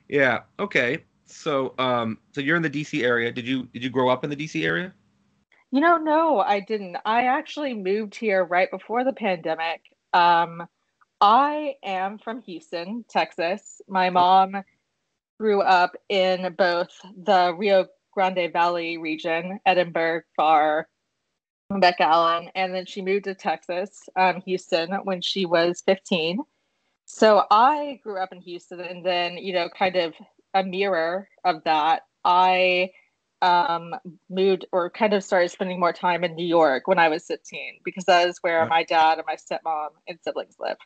Yeah. Okay. So you're in the DC area. Did you grow up in the DC area? No, I didn't. I actually moved here right before the pandemic. Um, I am from Houston, Texas. My Oh, mom grew up in both the Rio Grande Valley region, Edinburgh, Far, McAllen, and then she moved to Texas, Houston, when she was 15. So I grew up in Houston, and then, kind of a mirror of that, I um, moved or kind of started spending more time in New York when I was 15 because that is where yeah. my dad and my stepmom and siblings live.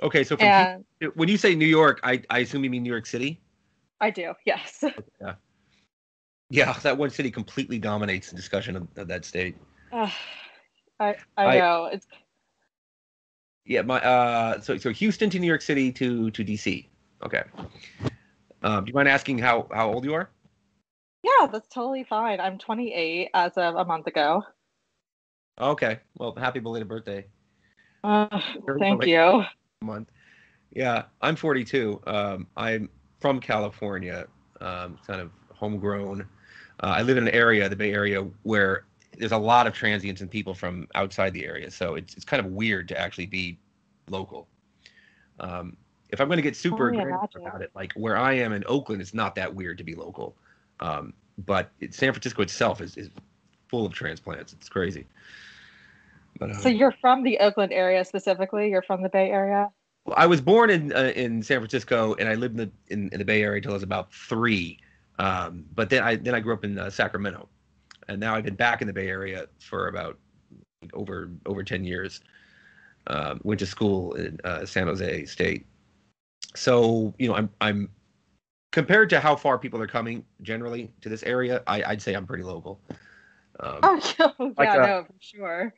Okay. So from Houston, And when you say New York, I assume you mean New York City. I do, yes. Yeah. Yeah. That one city completely dominates the discussion of that state. Ugh, I I know. It's Yeah. My so Houston to New York City to DC. Okay. Do you mind asking how old you are? Yeah, that's totally fine. I'm 28 as of a month ago. Okay. Well, happy belated birthday. Very Thank belated you. month. Yeah, I'm 42. I'm from California, kind of homegrown. I live in an area, the Bay Area, where there's a lot of transients and people from outside the area. So it's kind of weird to actually be local. If I'm going to get super Only granular imagine. about it, like where I am in Oakland, it's not that weird to be local. But San Francisco itself is full of transplants. It's crazy. But So you're from the Oakland area specifically? You're from the Bay Area? I was born in San Francisco, and I lived in the Bay Area until I was about 3. But then I grew up in Sacramento, and now I've been back in the Bay Area for about over 10 years. Went to school in San Jose State. So I'm compared to how far people are coming generally to this area, I'd say I'm pretty local. Um, Oh, like yeah, a no, for sure.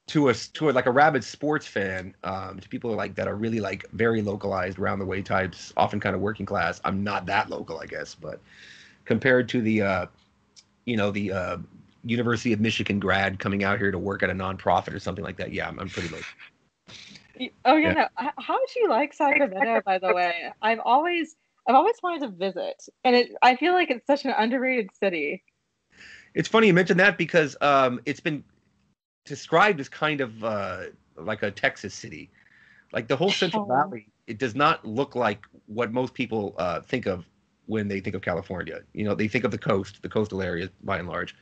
to like a rabid sports fan, to people like that are really like very localized, round the way types, often kind of working class. I'm not that local, I guess, but compared to the University of Michigan grad coming out here to work at a nonprofit or something like that, yeah, I'm pretty local. Oh, yeah, Yeah, no. How do you like Sacramento, by the way? I've always wanted to visit, and I feel like it's such an underrated city. it's funny you mentioned that because it's been described as kind of like a Texas city. Like the whole Central Oh, Valley, it does not look like what most people think of when they think of California. They think of the coastal areas by and large.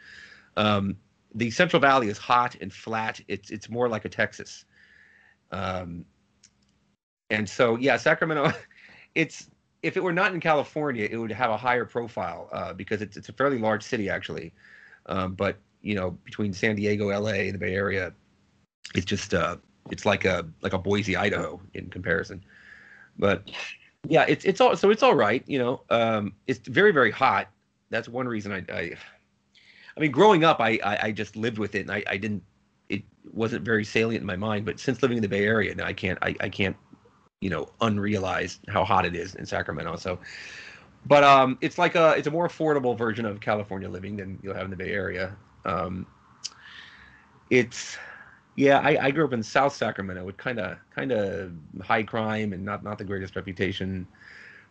Um, the Central Valley is hot and flat. It's more like a Texas. Um, and so yeah, Sacramento, it's if it were not in California, it would have a higher profile because it's a fairly large city actually. But between San Diego, LA, and the Bay Area, it's just it's like a Boise, Idaho in comparison. But yeah, it's all right. It's very very hot. That's one reason I mean, growing up, I just lived with it, and I didn't. It wasn't very salient in my mind. But since living in the Bay Area, now I can't unrealize how hot it is in Sacramento. So, but it's a more affordable version of California living than you'll have in the Bay Area. Um, it's Yeah, I grew up in South Sacramento with kind of high crime and not the greatest reputation,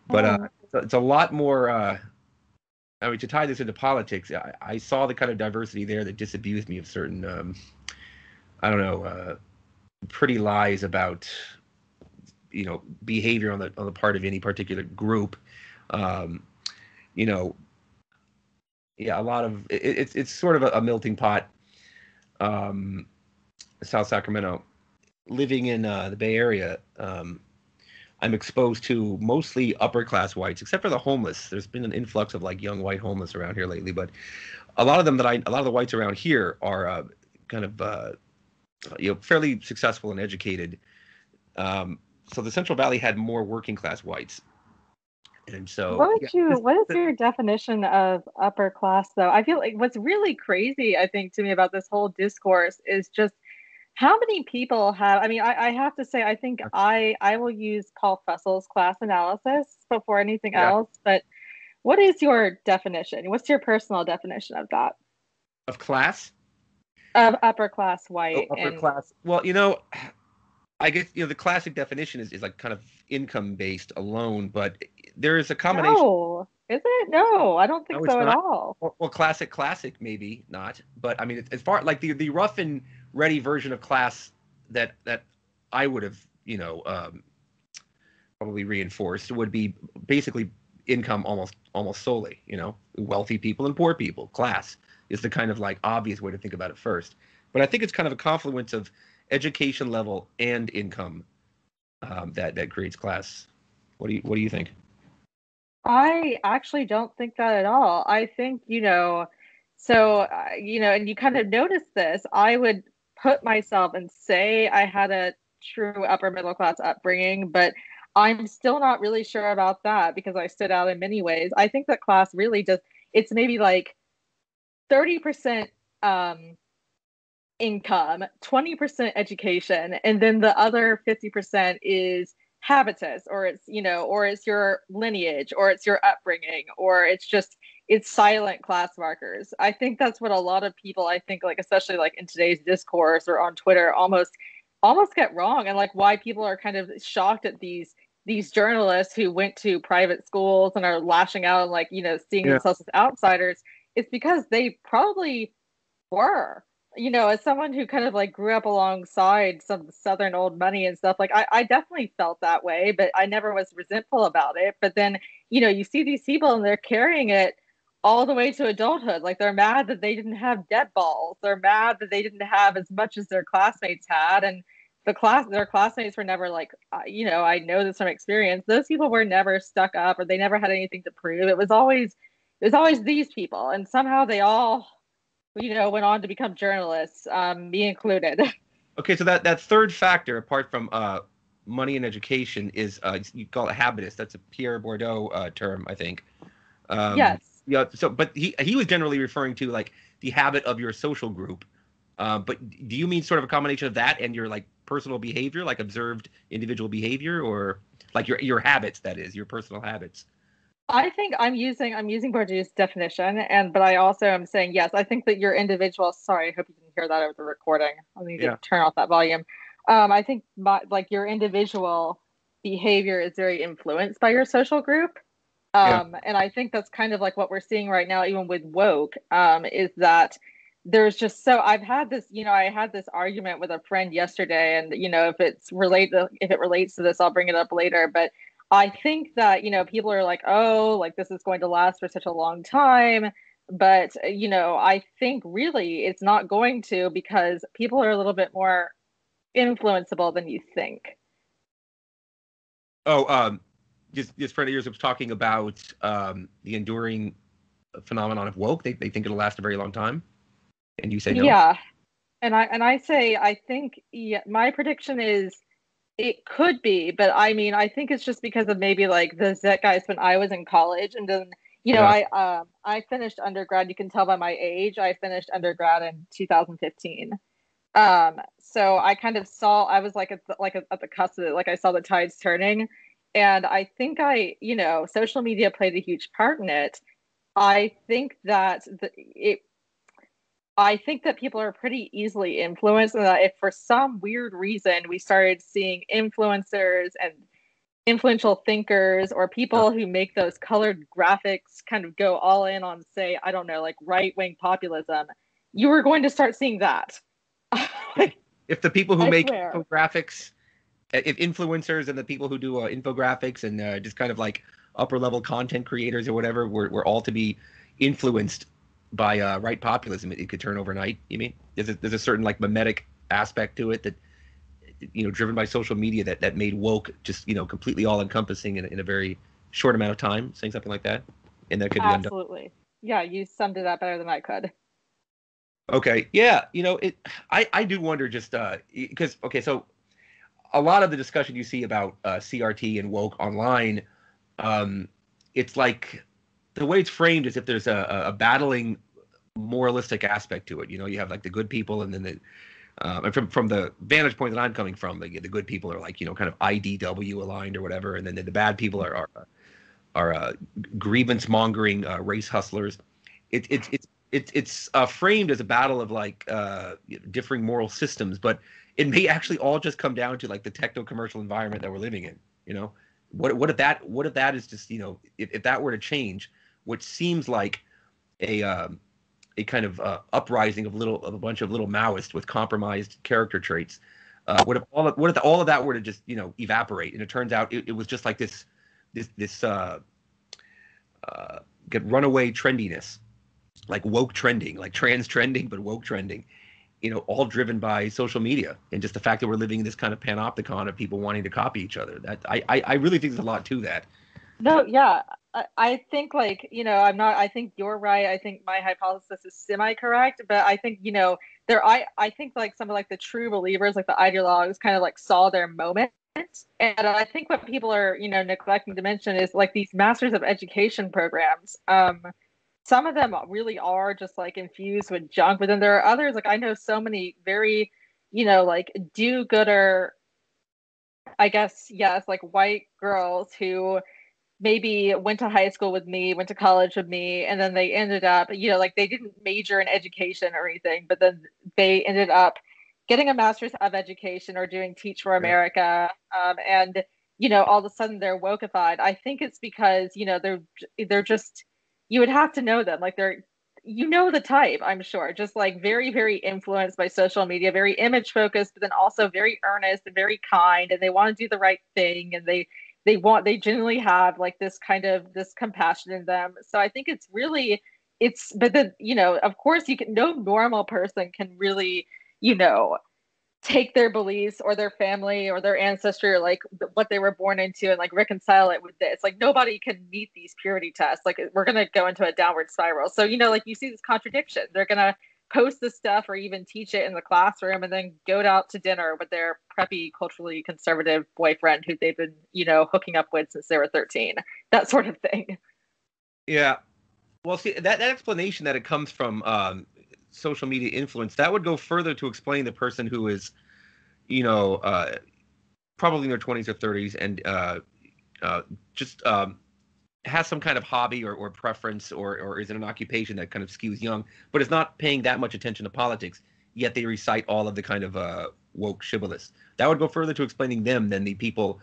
but oh, it's a lot more. I mean, to tie this into politics, I saw the kind of diversity there that disabused me of certain, I don't know, pretty lies about behavior on the part of any particular group. Um, you know, yeah, a lot of it's sort of a melting pot. Um, South Sacramento, living in the Bay Area. I'm exposed to mostly upper class whites, except for the homeless. There's been an influx of like young white homeless around here lately, but a lot of the whites around here are kind of fairly successful and educated. Um, so the Central Valley had more working class whites, and so yeah, what is your definition of upper class, though? I feel like what's really crazy, I think, to me about this whole discourse is just how many people have, I mean, I have to say, I think I will use Paul Fussel's class analysis before anything yeah, else, but what is your definition? What's your personal definition of that? of class, Of upper class oh, white upper and class. Well, I guess the classic definition is like kind of income based alone, but there is a combination. No, is it? No, I don't think No, it's so at not. all. Well, classic, maybe not. But I mean, as far like the rough and ready version of class that I would have, probably reinforced would be basically income almost solely. Wealthy people and poor people. Class is the kind of like obvious way to think about it first. But I think it's kind of a confluence of education level and income that creates class. What do you think? I actually don't think that at all. I think, so, and you kind of notice this. I would put myself and say I had a true upper middle class upbringing, but I'm still not really sure about that because I stood out in many ways. I think that class really just, it's maybe like 30% um, income, 20% education, and then the other 50% is habitus, or or it's your lineage, or it's your upbringing, or it's silent class markers. I think that's what a lot of people, I think, like, especially like in today's discourse or on Twitter, almost get wrong, and like why people are kind of shocked at these journalists who went to private schools and are lashing out and like, seeing Yeah. themselves as outsiders. It's because they probably were, as someone who kind of like grew up alongside some Southern old money and stuff, like I definitely felt that way, but I never was resentful about it. But then, you see these people and they're carrying it all the way to adulthood. Like they're mad that they didn't have debt balls. They're mad that they didn't have as much as their classmates had. And their classmates were never like, I know this from experience. Those people were never stuck up or they never had anything to prove. It was always these people. And somehow they all went on to become journalists, me included. Okay, so that third factor, apart from money and education, is you call it habitus. That's a Pierre Bourdieu term, I think. Yes. Yeah. So, but he was generally referring to like the habit of your social group. But do you mean sort of a combination of that and your like personal behavior, like observed individual behavior, or like your habits? That is your personal habits. I think I'm using Bourdieu's definition, but I also am saying yes. I think that your individual. Sorry, I hope you didn't hear that over the recording. I need to Yeah. turn off that volume. I think like your individual behavior is very influenced by your social group. Yeah. And I think that's kind of like what we're seeing right now, even with woke, is that there's just so I had this argument with a friend yesterday, and if it relates to this, I'll bring it up later. But I think that, people are like, oh, like this is going to last for such a long time. But, I think really it's not going to, because people are a little bit more influenceable than you think. Oh, this friend of yours was talking about the enduring phenomenon of woke. They think it'll last a very long time, and you say no. Yeah. And I say, I think, yeah, my prediction is it could be, but I mean, I think it's just because of maybe like the zeitgeist when I was in college, and then Yeah. I finished undergrad. You can tell by my age. I finished undergrad in 2015. So I kind of saw, I was like at the cusp of it, like I saw the tides turning, and I think social media played a huge part in it. I think that I think that people are pretty easily influenced, and that if for some weird reason we started seeing influencers and influential thinkers or Yeah. people who make those colored graphics kind of go all in on, say, I don't know, like right wing populism, you were going to start seeing that. If the people who I make swear. infographics, if influencers and the people who do infographics and just kind of like upper level content creators or whatever were all to be influenced by right populism, it could turn overnight. You mean there's a certain like mimetic aspect to it that driven by social media that made woke just completely all encompassing in a very short amount of time, saying something like that, and that could be undone. Absolutely. Yeah, you summed it up better than I could. Okay, yeah, I do wonder just because okay, so a lot of the discussion you see about CRT and woke online, um, it's like the way it's framed is if there's a battling moralistic aspect to it. You have like the good people, and then and from the vantage point that I'm coming from, the good people are like kind of IDW aligned or whatever, and then the bad people are grievance mongering race hustlers. It's framed as a battle of like differing moral systems, but it may actually all just come down to like the techno commercial environment that we're living in. You know, what if that is just, if that were to change, what seems like a kind of uprising of a bunch of little Maoists with compromised character traits. What if all of that were to just evaporate, and it turns out it was just like this get runaway trendiness, like woke trending, like trans trending, but woke trending, all driven by social media and just the fact that we're living in this kind of panopticon of people wanting to copy each other. That I really think there's a lot to that. No, yeah. I think I think you're right. I think my hypothesis is semi-correct, but I think, I think like some of like the true believers, like the ideologues kind of like saw their moment. And I think what people are, neglecting to mention is like these Masters of Education programs. Some of them really are just like infused with junk, but then there are others, like I know so many very, like do-gooder, I guess, yes, like white girls who maybe went to high school with me, went to college with me, and then they ended up, like they didn't major in education or anything, but then they ended up getting a master's of education or doing Teach for America. And, all of a sudden they're wokeified. I think it's because, they're just, you would have to know them. Like they're, the type, I'm sure, just like very, very influenced by social media, very image focused, but then also very earnest and very kind. And they want to do the right thing. And they genuinely have like this kind of this compassion in them. So I think but then, of course no normal person can really, take their beliefs or their family or their ancestry or like what they were born into and like reconcile it with this. Like nobody can meet these purity tests. Like we're going to go into a downward spiral. So, like you see this contradiction. They're going to post this stuff or even teach it in the classroom and then go out to dinner with their preppy, culturally conservative boyfriend who they've been, hooking up with since they were 13, that sort of thing. Yeah. Well, see, that explanation that it comes from social media influence, that would go further to explain the person who is, probably in their 20s or 30s and just has some kind of hobby or preference or is in an occupation that kind of skews young, but is not paying that much attention to politics, yet they recite all of the kind of woke shibboleths. That would go further to explaining them than the people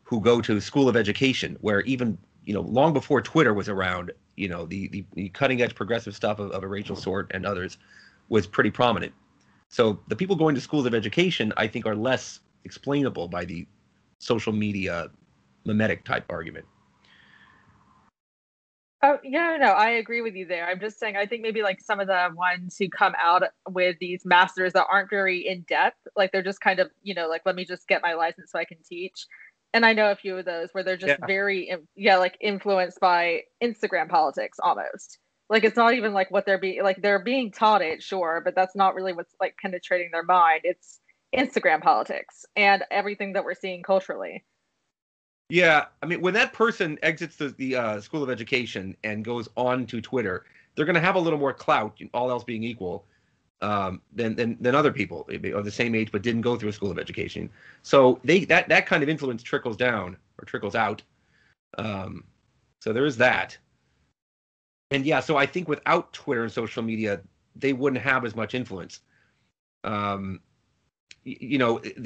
who go to the School of Education, where even, long before Twitter was around, the cutting edge progressive stuff of a Rachel Sort and others was pretty prominent. So the people going to schools of education, I think, are less explainable by the social media mimetic type argument. Oh, yeah, no, I agree with you there. I'm just saying, I think maybe like some of the ones who come out with these masters that aren't very in depth, like they're just kind of, like, let me just get my license so I can teach. And I know a few of those where they're just very, like influenced by Instagram politics almost. Like it's not even like what they're being taught it, sure, but that's not really what's like penetrating their mind. It's Instagram politics and everything that we're seeing culturally. Yeah, I mean, when that person exits the School of Education and goes on to Twitter, they're going to have a little more clout, all else being equal, than other people of the same age but didn't go through a School of Education. So that kind of influence trickles down or trickles out. So there is that. And yeah, so I think without Twitter and social media, they wouldn't have as much influence. They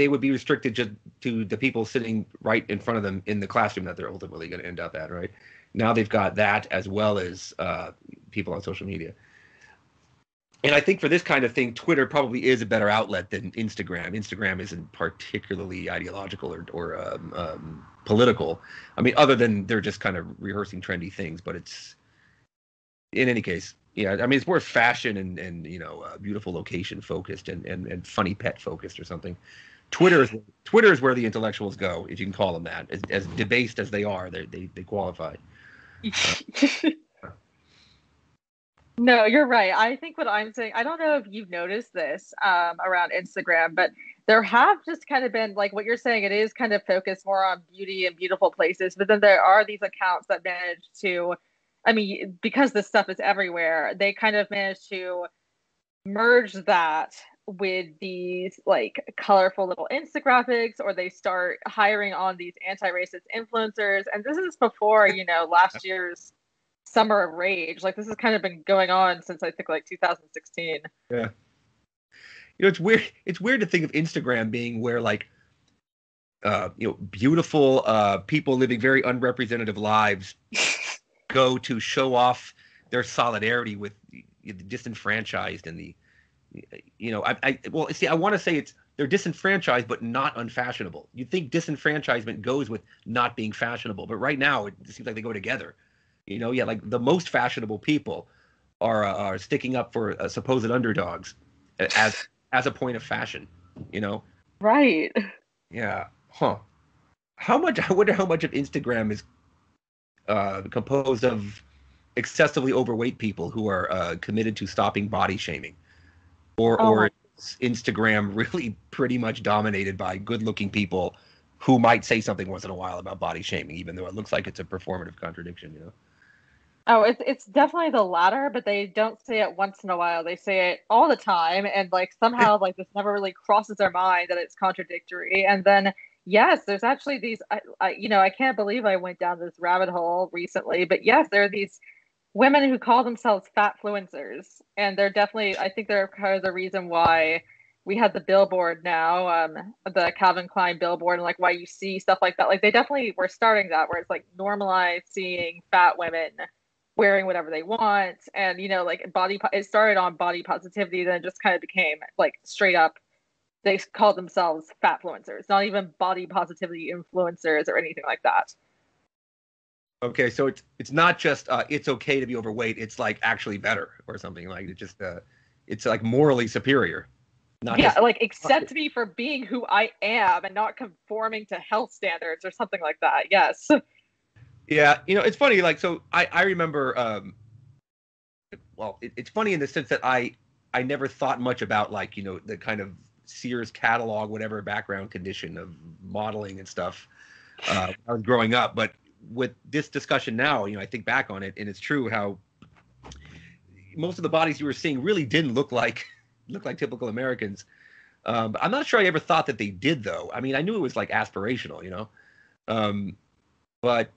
would be restricted just to the people sitting right in front of them in the classroom that they're ultimately going to end up at, right? Now they've got that as well as people on social media. And I think for this kind of thing, Twitter probably is a better outlet than Instagram. Instagram isn't particularly ideological or political. I mean, other than they're just kind of rehearsing trendy things, but it's, in any case, yeah, I mean, it's more fashion and beautiful location focused and funny pet focused or something. Twitter is where the intellectuals go, if you can call them that. As debased as they are, they qualify. No, you're right. I think what I'm saying, I don't know if you've noticed this around Instagram, but there have just kind of been like what you're saying, it is kind of focused more on beauty and beautiful places, but then there are these accounts that manage to, I mean, because this stuff is everywhere, they kind of manage to merge that with these like colorful little infographics, or they start hiring on these anti-racist influencers. And this is before, last year's Summer of Rage. Like this has kind of been going on since I think like 2016. Yeah. It's weird. It's weird to think of Instagram being where like beautiful people living very unrepresentative lives go to show off their solidarity with the disenfranchised and the well, see, I want to say they're disenfranchised but not unfashionable. You'd think disenfranchisement goes with not being fashionable, but right now it seems like they go together. Yeah, like the most fashionable people are sticking up for supposed underdogs as a point of fashion. You know, Right. yeah, huh? How much? I wonder how much of Instagram is composed of excessively overweight people who are committed to stopping body shaming, Oh my. or is Instagram really pretty much dominated by good-looking people who might say something once in a while about body shaming, even though it looks like it's a performative contradiction, Oh, it's definitely the latter, but they don't say it once in a while. They say it all the time, and like somehow like this never really crosses their mind that it's contradictory. And then yes, there's actually these. I can't believe I went down this rabbit hole recently, but yes, there are these women who call themselves fat fluencers, and they're definitely. I think they're kind of the reason why we had the billboard now, the Calvin Klein billboard, and like why you see stuff like that. Like they definitely were starting that, where it's like normalized seeing fat women wearing whatever they want, and like it started on body positivity, then it just kind of became like straight up they called themselves fat influencers, not even body positivity influencers or anything like that. Okay, so it's not just it's okay to be overweight. It's like actually better or something like it. Just it's like morally superior, not Yeah, just. like accept me for being who I am and not conforming to health standards or something like that. Yes. Yeah, it's funny. Like, so I remember. Well, it's funny in the sense that I never thought much about like the kind of Sears catalog, whatever background condition of modeling and stuff when I was growing up. But with this discussion now, I think back on it, and it's true how most of the bodies you were seeing really didn't look like typical Americans. But I'm not sure I ever thought that they did, though. I mean, I knew it was like aspirational. Um, but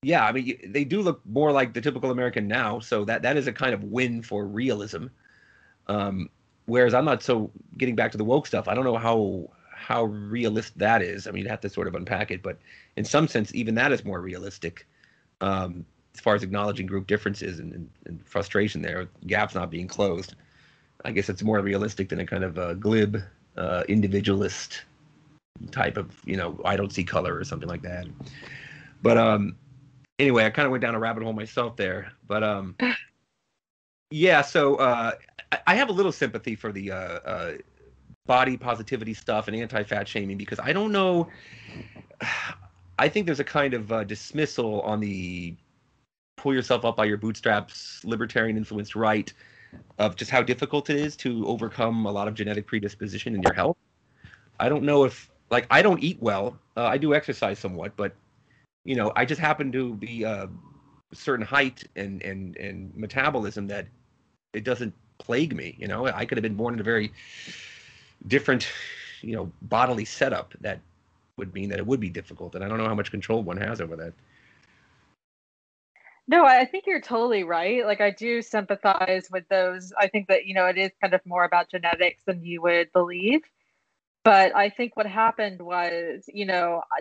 yeah, I mean, they do look more like the typical American now, so that is a kind of win for realism. Um, Whereas I'm not so getting back to the woke stuff. I don't know how realist that is. I mean, you have to sort of unpack it, but in some sense, even that is more realistic as far as acknowledging group differences and frustration there, gaps not being closed. I guess it's more realistic than a kind of glib individualist type of I don't see color or something like that. But anyway, I kind of went down a rabbit hole myself there. But yeah, so I have a little sympathy for the body positivity stuff and anti-fat shaming because I don't know. I think there's a kind of dismissal on the pull yourself up by your bootstraps, libertarian influenced right of just how difficult it is to overcome a lot of genetic predisposition in your health. I don't know if like I don't eat well. I do exercise somewhat, but I just happen to be a certain height and metabolism that it doesn't plague me. I could have been born in a very different, bodily setup that would mean that it would be difficult, and I don't know how much control one has over that. No, I think you're totally right. Like, I do sympathize with those. I think that, it is kind of more about genetics than you would believe. But I think what happened was,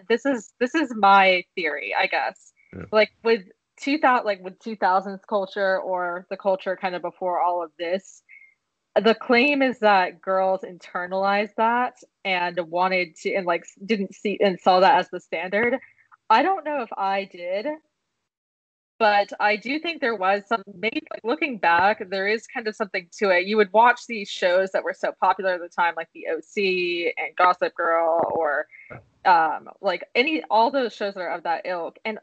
this is my theory, I guess. Yeah. Like with 2000s culture or the culture kind of before all of this, the claim is that girls internalized that and wanted to and like didn't see and saw that as the standard. I don't know if I did, but I do think there was some, maybe like looking back, there is kind of something to it. You would watch these shows that were so popular at the time, like The OC and Gossip Girl, or like all those shows that are of that ilk. And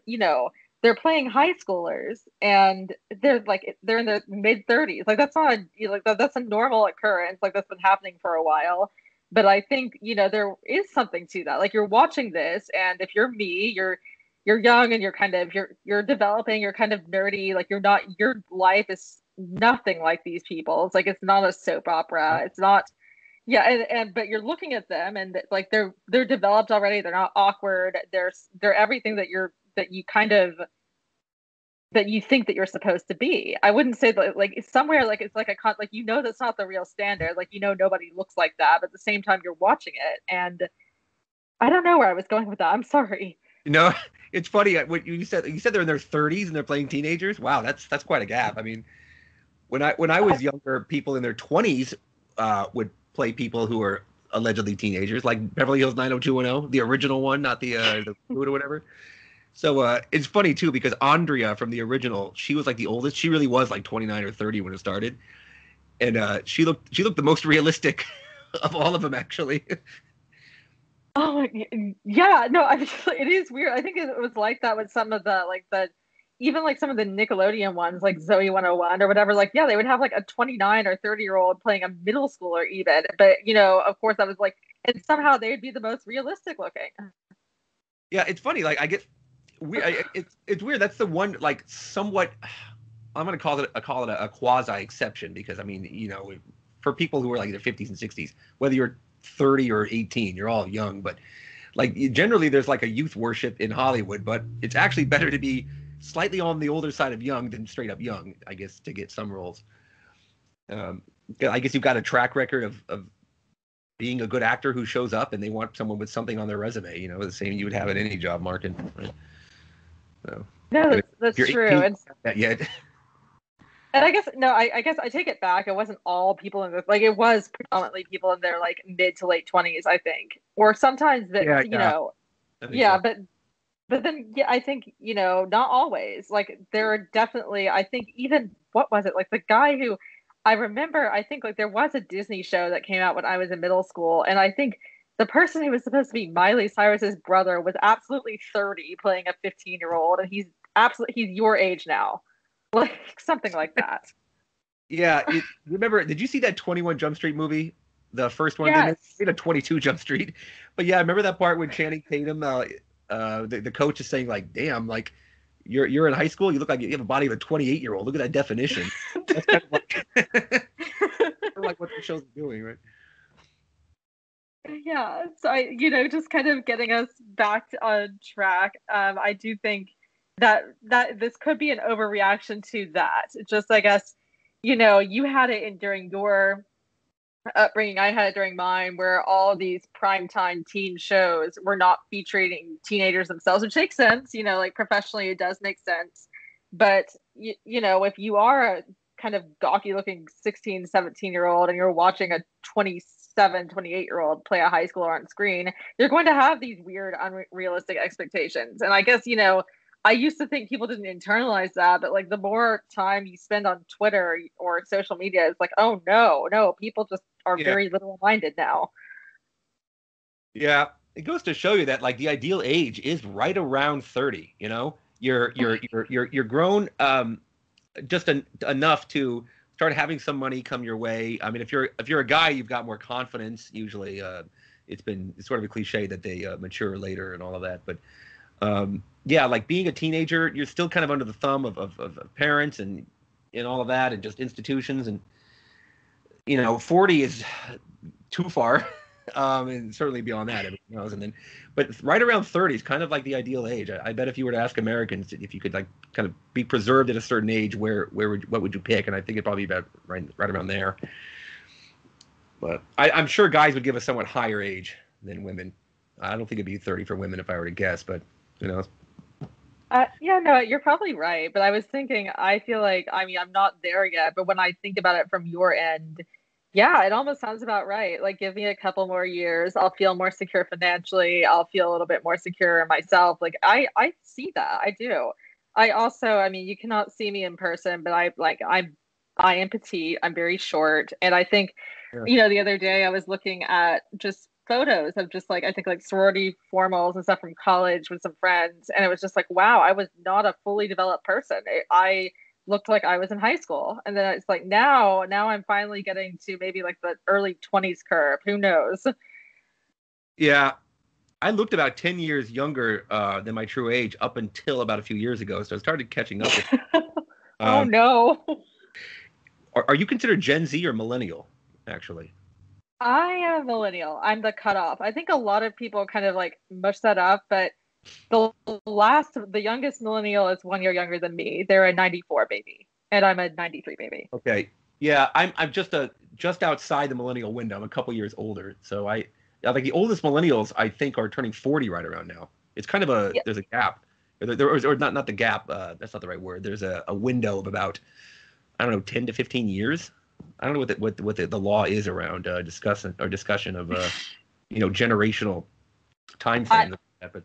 they're playing high schoolers, and they're in their mid 30s. Like that's not that's a normal occurrence. Like that's been happening for a while. But I think there is something to that. Like you're watching this, and if you're me, you're young and you're kind of you're developing, you're kind of nerdy, like you're not your life is nothing like these people. It's like it's not a soap opera. It's not yeah, and but you're looking at them and like they're developed already, they're not awkward, they're everything that you kind of that you think that you're supposed to be. I wouldn't say that like it's somewhere like it's like like that's not the real standard. Like nobody looks like that, but at the same time you're watching it and I don't know where I was going with that. I'm sorry. You know, it's funny what you said they're in their 30s and they're playing teenagers. Wow, that's quite a gap. I mean, when I was younger, people in their 20s would play people who are allegedly teenagers, like Beverly Hills 90210, the original one, not the food or whatever. So it's funny too because Andrea from the original, she was like the oldest. She really was like 29 or 30 when it started, and she looked the most realistic of all of them actually. Oh yeah, no, I mean, it is weird. I think it was like that with some of the like the even like some of the Nickelodeon ones, like Zoe 101 or whatever. Like, yeah, they would have like a 29 or 30-year-old playing a middle schooler even. But of course, I was like, and somehow they'd be the most realistic looking. Yeah, it's funny. Like it's weird. That's the one like somewhat. I'm gonna call it a quasi exception because I mean for people who are like in their 50s and 60s, whether you're 30 or 18, you're all young. But like generally, there's like a youth worship in Hollywood. But it's actually better to be slightly on the older side of young than straight up young, I guess, to get some roles. Um, I guess you've got a track record of being a good actor who shows up and they want someone with something on their resume, the same you would have in any job market, right? So, No, but if that's you're true. 18, And not yet. I guess no, I guess I take it back. It wasn't all people in the like it was predominantly people in their like mid to late 20s, I think. Or sometimes that, Yeah, yeah, I think yeah, so. but then yeah, I think, not always. Like there are definitely I think even what was it? Like the guy who I remember I think like there was a Disney show that came out when I was in middle school and I think the person who was supposed to be Miley Cyrus's brother was absolutely 30 playing a 15-year-old and he's your age now. Like something like that. Yeah, remember? Did you see that 21 Jump Street movie? The first one, they Yes. made a 22 Jump Street, but yeah, I remember that part when Channing Tatum, the coach is saying like, "Damn, like you're in high school, you look like you have a body of a 28-year-old. Look at that definition." That's kind of like like what the show's doing, right? Yeah, so just kind of getting us back on track. I do think that this could be an overreaction to that. Just, I guess, you had it during your upbringing. I had it during mine, where all these primetime teen shows were not featuring teenagers themselves, which makes sense. Like professionally, it does make sense. But if you are a kind of gawky looking 16, 17-year-old and you're watching a 27, 28-year-old play a high schooler on screen, you're going to have these weird, unrealistic expectations. And I guess, I used to think people didn't internalize that, but like the more time you spend on Twitter or social media, it's like, oh no, no, people just are Yeah, very literal minded now. yeah. It goes to show you that like the ideal age is right around 30. You're grown just enough to start having some money come your way. I mean, if you're a guy, you've got more confidence. Usually, it's sort of a cliche that they mature later and all of that. But yeah, like being a teenager, you're still kind of under the thumb of parents and all of that, and just institutions. And 40 is too far. And certainly beyond that, everything knows. And then, but right around 30 is kind of like the ideal age. I bet if you were to ask Americans if you could like kind of be preserved at a certain age, what would you pick? And I think it'd probably be about right around there. But I'm sure guys would give a somewhat higher age than women. I don't think it'd be 30 for women if I were to guess, but who knows? Yeah, no, you're probably right. But I was thinking, I feel like, I mean, I'm not there yet, but when I think about it from your end, yeah, it almost sounds about right. Like, give me a couple more years, I'll feel more secure financially. I'll feel a little bit more secure in myself. Like, I see that. I do. I also, I mean, you cannot see me in person, but I am petite. I'm very short, and I think, Yeah. the other day I was looking at just photos of just like I think like sorority formals and stuff from college with some friends, and it was just like, wow, I was not a fully developed person. I looked like I was in high school, and then it's like now I'm finally getting to maybe like the early 20s curve. Who knows? Yeah, I looked about 10 years younger than my true age up until about a few years ago, so I started catching up with. Oh Um, no. are you considered Gen Z or millennial, actually? I am a millennial. I'm the cutoff. I think a lot of people kind of like mush that up, but the youngest millennial is 1 year younger than me. They're a 94 baby, and I'm a 93 baby. Okay. Yeah, I'm just outside the millennial window. I'm a couple years older, so like the oldest millennials, I think, are turning 40 right around now. It's kind of Yeah. there's a gap, or not the gap. That's not the right word. There's a window of about, I don't know, 10 to 15 years. I don't know what the law is around discussion of generational time I frames. But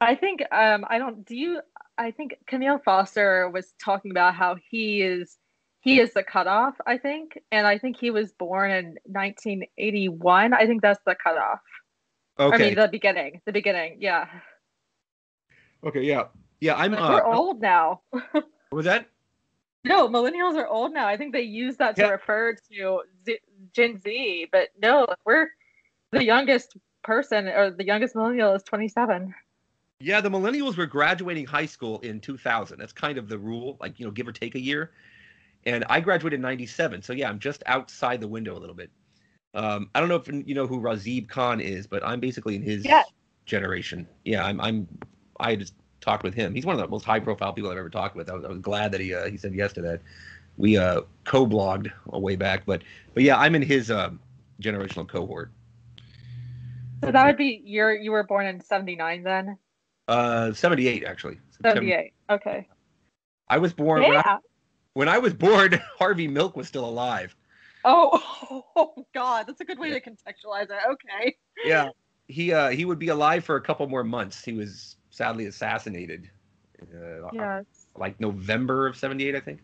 I think I don't do you I think Camille Foster was talking about how he is the cutoff, I think, and I think he was born in 1981. I think that's the cutoff. I mean okay, the beginning, yeah. okay, yeah, yeah. I'm Like we're old now. what was that? No, millennials are old now. I think they use that to Yeah, refer to Gen Z, but no, we're the youngest person or the youngest millennial is 27. yeah. The millennials were graduating high school in 2000. That's kind of the rule, like give or take a year. And I graduated in '97, so yeah, I'm just outside the window a little bit. I don't know if you know who Razib Khan is, but I'm basically in Yeah. his generation. Yeah, I just talked with him. He's one of the most high-profile people I've ever talked with. I was glad that he said yes to that. We co-blogged a way back, but yeah, I'm in his generational cohort. So that would be you were born in 79 then? 78 actually. September. 78. Okay. I was born Yeah. when I was born. Harvey Milk was still alive. Oh, oh God, that's a good way to contextualize it. Okay. Yeah, he would be alive for a couple more months. He was sadly assassinated, Yes. like November of '78, I think.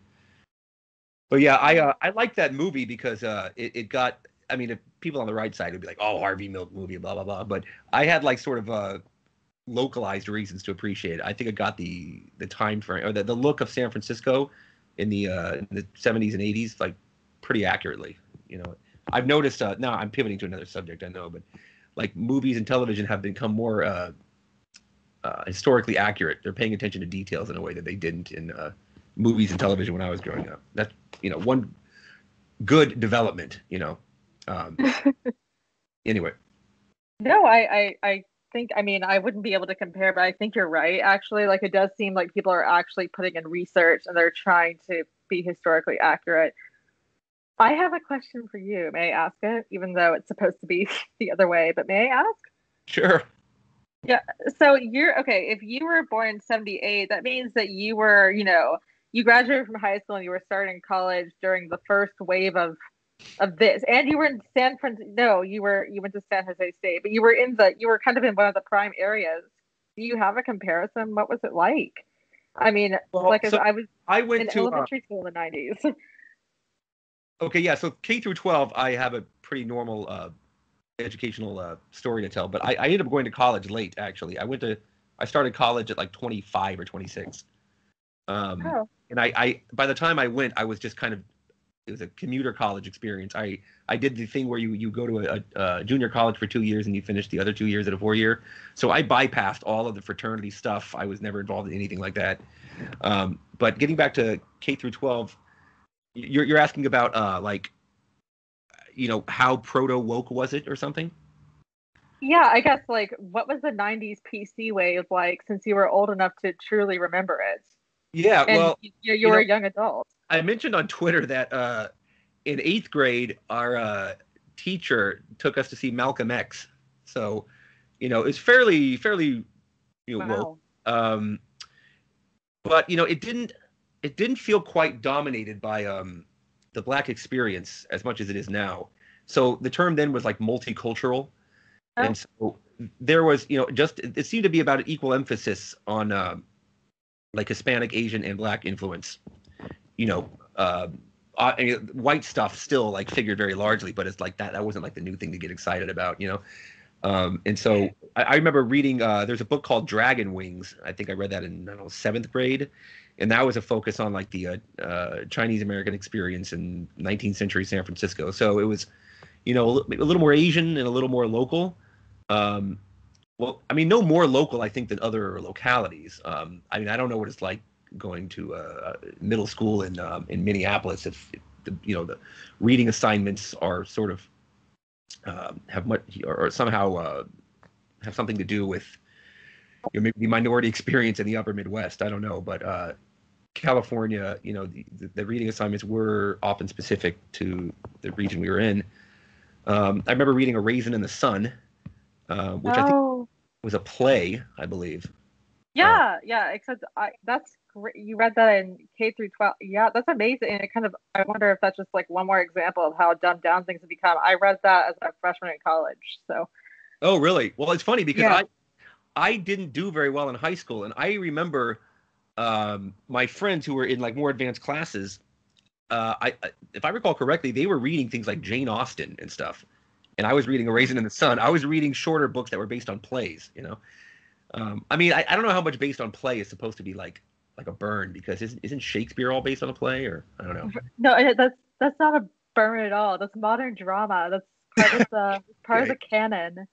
But yeah, I like that movie because it got. I mean, if people on the right side would be like, "Oh, Harvey Milk movie, blah blah blah," but I had like sort of localized reasons to appreciate it. I think it got the time frame or the look of San Francisco in the '70s and '80s like pretty accurately. You know, I've noticed. Now I'm pivoting to another subject, I know, but like movies and television have become more historically accurate. They're paying attention to details in a way that they didn't in movies and television when I was growing up. That's one good development. Um, anyway. No, I think, I mean, I wouldn't be able to compare, but I think you're right, actually. Like, it does seem like people are actually putting in research and they're trying to be historically accurate. I have a question for you. May I ask it? Even though it's supposed to be the other way, but may I ask? Sure. Yeah. So you're okay. If you were born in 78, that means that you were, you graduated from high school and you were starting college during the first wave of this. And you were in San Francisco. No, you went to San Jose State, but you were kind of in one of the prime areas. Do you have a comparison? What was it like? I mean, Well, like as so I was I went in to elementary school in the 90s. okay, yeah. So K through 12, I have a pretty normal educational story to tell, but I ended up going to college late. Actually, I started college at like 25 or 26. Oh, And I by the time I went, I was just kind of it was a commuter college experience. I did the thing where you go to a junior college for 2 years and you finish the other 2 years at a 4 year. So I bypassed all of the fraternity stuff. I was never involved in anything like that. But getting back to K through 12, you're asking about like how proto woke was it or something? yeah. I guess like what was the 90s PC wave like since you were old enough to truly remember it? Yeah, And well, you you were know, a young adult. I mentioned on Twitter that in eighth grade, our teacher took us to see Malcolm X. So, it's fairly woke. Wow. Um, but it didn't feel quite dominated by the black experience as much as it is now. So the term then was like multicultural, Oh, and so there was just it seemed to be about an equal emphasis on like Hispanic, Asian, and black influence. You know, I mean, white stuff still like figured very largely, but it's like that wasn't like the new thing to get excited about. And so I remember reading. There's a book called Dragon Wings. I think I read that in I don't know seventh grade, and that was a focus on like the Chinese American experience in 19th century San Francisco. So it was a little more Asian and a little more local. Um, well, I mean, no more local, I think, than other localities. I mean, I don't know what it's like going to middle school in Minneapolis if the reading assignments are sort of have much or somehow have something to do with maybe the minority experience in the upper Midwest. I don't know, but California, the reading assignments were often specific to the region we were in. I remember reading A Raisin in the Sun, which I think Oh, was a play, I believe. Uh, yeah, yeah. Except that's great. You read that in K through 12. Yeah, that's amazing. And it kind of, I wonder if that's just like one more example of how dumbed down things have become. I read that as a freshman in college. So, oh, really? Well, it's funny because yeah. I didn't do very well in high school, and I remember my friends who were in like more advanced classes. If I recall correctly, they were reading things like Jane Austen and stuff, and I was reading A Raisin in the Sun. I was reading shorter books that were based on plays. I mean, I don't know how much based on play is supposed to be like a burn because isn't Shakespeare all based on a play or I don't know. No, that's not a burn at all. That's modern drama. That's part of the Yeah, canon.